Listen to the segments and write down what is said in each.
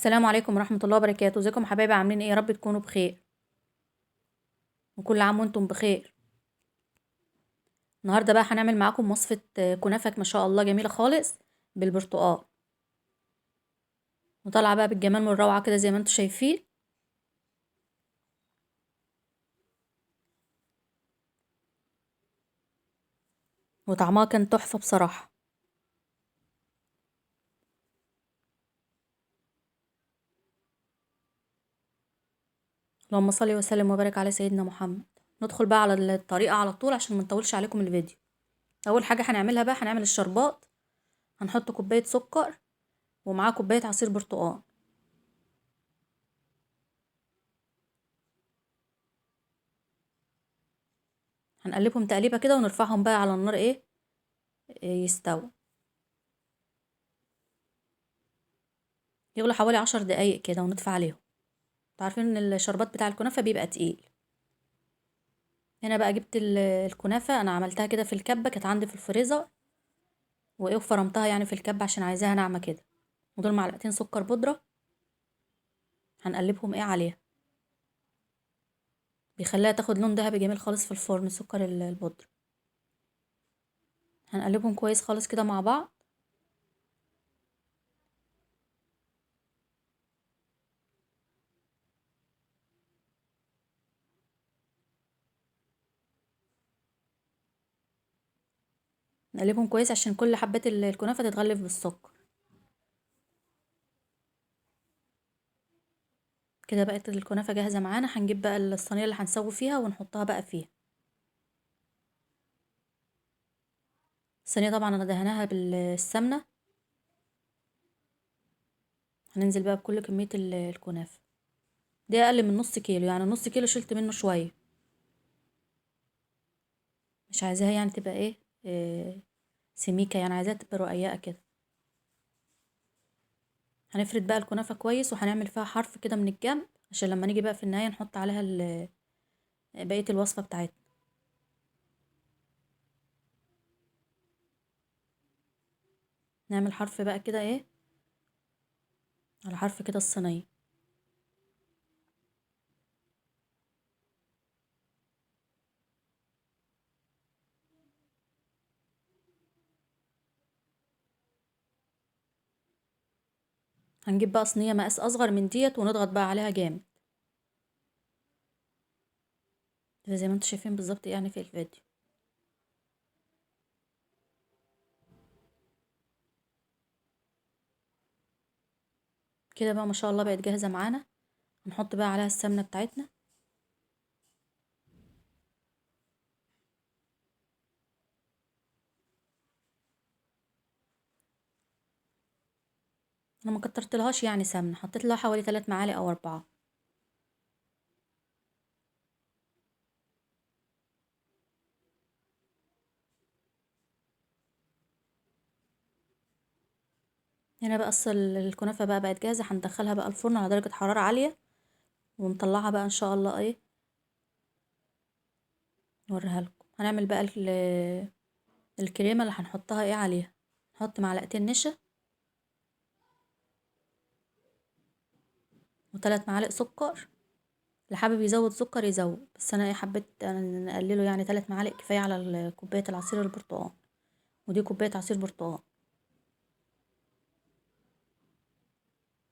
السلام عليكم ورحمة الله وبركاته. ازيكم يا حبايبي؟ عاملين ايه؟ يا رب تكونوا بخير وكل عام وانتم بخير. النهارده بقى هنعمل معاكم وصفة كنافة ما شاء الله جميلة خالص بالبرتقال، وطالعة بقى بالجمال والروعة كده زي ما انتم شايفين. وطعمها كان تحفة بصراحة. اللهم صل وسلم وبارك على سيدنا محمد. ندخل بقى على الطريقة على طول عشان ما نطولش عليكم الفيديو. اول حاجة هنعملها بقى هنعمل الشربات. هنحط كوباية سكر ومعاه كوباية عصير برتقال. هنقلبهم تقليبة كده ونرفعهم بقى على النار يستوي. يغلوا حوالي 10 دقايق كده ونطفي عليهم. انتوا عارفين ان الشربات بتاع الكنافة بيبقى تقيل. هنا بقى جبت الكنافة، انا عملتها كده في الكبة، كانت عندي في الفريزر وفرمتها يعني في الكبة عشان عايزاها ناعمة كده. ودول معلقتين سكر بودرة هنقلبهم عليها. بيخليها تاخد لون ذهبي جميل خالص في الفرن سكر البودرة. هنقلبهم كويس خالص كده مع بعض. نقلبهم كويس عشان كل حبات الكنافة تتغلف بالسكر. كده بقت الكنافة جاهزة معانا. هنجيب بقى الصينية اللي هنسوي فيها ونحطها بقى فيها. الصينية طبعا انا دهناها بالسمنة. هننزل بقى بكل كمية الكنافة. دي اقل من نص كيلو، يعني نص كيلو شلت منه شوية. مش عايزاها يعني تبقى سميكة، يعني عايزاها تبقى رقيقة كده. هنفرد بقى الكنافة كويس وهنعمل فيها حرف كده من الجنب عشان لما نيجي بقى في النهاية نحط عليها بقية الوصفة بتاعتنا. نعمل حرف بقى كده على حرف كده الصينية. هنجيب بقى صينية مقاس اصغر من ديت ونضغط بقى عليها جامد زي ما انتوا شايفين بالظبط يعني في الفيديو. كده بقى ما شاء الله بقت جاهزة معانا. نحط بقى عليها السمنة بتاعتنا. انا ما كترتلهاش يعني سمنة، حطيت لها حوالي 3 معالق او 4. هنا بقى الكنافة بقى بقت جاهزة. هندخلها بقى الفرن على درجة حرارة عالية ونطلعها بقى ان شاء الله نوريها لكم. هنعمل بقى الكريمة اللي هنحطها عليها. نحط معلقتين نشا وثلاث معالق سكر. اللي حابب يزود سكر يزود، بس انا حبيت نقلله، يعني 3 معالق كفاية على كوباية العصير البرتقال. ودي كوباية عصير برتقال.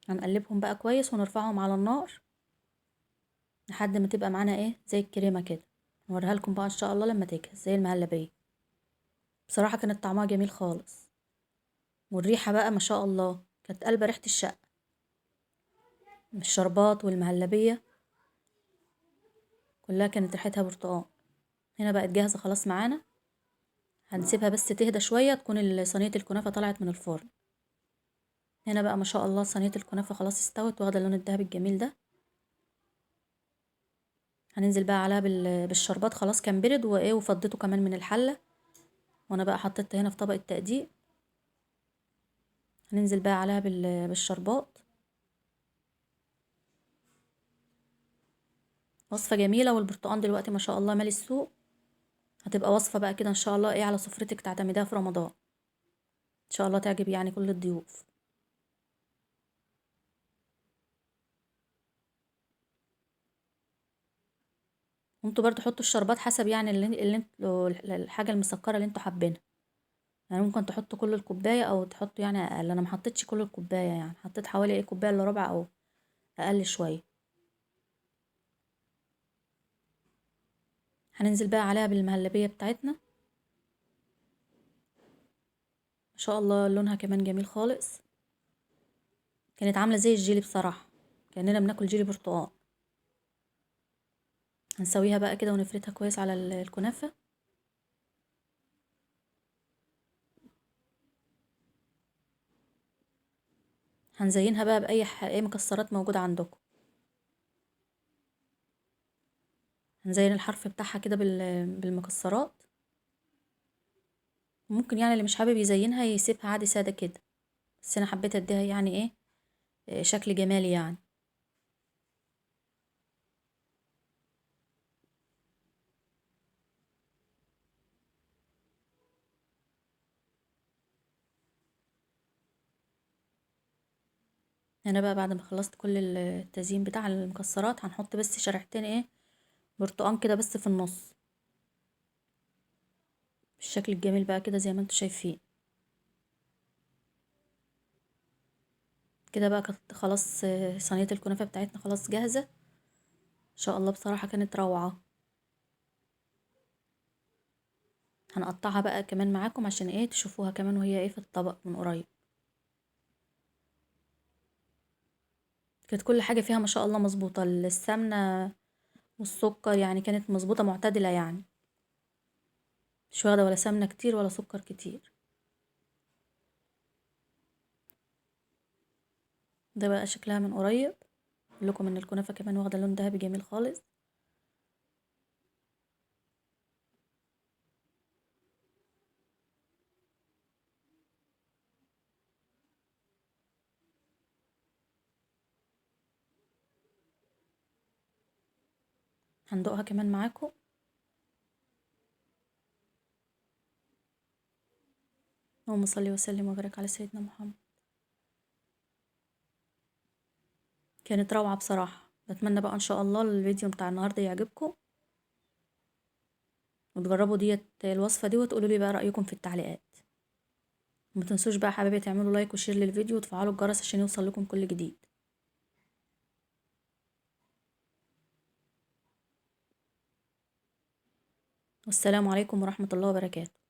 هنقلبهم بقى كويس ونرفعهم على النار لحد ما تبقى معانا زي الكريمة كده. نوريها لكم بقى ان شاء الله لما تجهز زي المهلبية. بصراحة كانت طعمها جميل خالص، والريحة بقى ما شاء الله كانت قلبة ريحة الشقة من الشربات والمهلبية. كلها كانت ريحتها برتقال. هنا بقت جاهزة خلاص معانا. هنسيبها بس تهدى شوية تكون صينية الكنافة طلعت من الفرن. هنا بقى ما شاء الله صينية الكنافة خلاص استوت واخدة اللون الذهبي الجميل ده. هننزل بقى عليها بالشربات. خلاص كان برد وفضيته كمان من الحلة، وانا بقى حطيت هنا في طبق التقديم. هننزل بقى عليها بالشربات. وصفة جميلة، والبرتقال دلوقتي ما شاء الله مالي السوق. هتبقى وصفة بقى كده ان شاء الله على سفرتك تعتمديها في رمضان. ان شاء الله تعجب يعني كل الضيوف. وانتوا برضو حطوا الشربات حسب يعني اللي انتوا الحاجة المسكرة اللي انتوا حابينها. يعني ممكن تحطوا كل الكوباية او تحطوا يعني اقل. انا محطتش كل الكوباية، يعني حطيت حوالي كوباية الا ربع او اقل شوية. هننزل بقى عليها بالمهلبية بتاعتنا. ما شاء الله لونها كمان جميل خالص. كانت عاملة زي الجيلي بصراحة، كأننا بناكل جيلي برتقال. هنسويها بقى كده ونفردها كويس على الكنافة. هنزينها بقى بأي اي مكسرات موجودة عندكم. هنزين الحرف بتاعها كده بالمكسرات. ممكن يعني اللي مش حابب يزينها يسيبها عادي سادة كده، بس انا حبيت اديها يعني ايه، شكل جمالي يعني. هنا بقى بعد ما خلصت كل التزيين بتاع المكسرات هنحط بس شريحتين برتقان كده بس في النص، بالشكل الجميل بقى كده زي ما انتوا شايفين. كده بقى كانت خلاص صينية الكنافة بتاعتنا خلاص جاهزة. ان شاء الله بصراحة كانت روعة. هنقطعها بقى كمان معاكم عشان تشوفوها كمان وهي في الطبق من قريب. كانت كل حاجة فيها ما شاء الله مظبوطة، السمنة والسكر يعني كانت مظبوطة معتدلة يعني، مش واخدة ولا سمنة كتير ولا سكر كتير. ده بقى شكلها من قريب. اقول لكم ان الكنافة كمان واخدة لون ذهبي جميل خالص. هندوقها كمان معاكم. اللهم صل وسلم وبارك على سيدنا محمد. كانت روعة بصراحة. بتمنى بقى ان شاء الله الفيديو بتاع النهاردة يعجبكم، وتجربوا الوصفة دي وتقولوا لي بقى رأيكم في التعليقات. ما تنسوش بقى حبايبي تعملوا لايك وشير للفيديو وتفعلوا الجرس عشان يوصل لكم كل جديد. والسلام عليكم ورحمة الله وبركاته.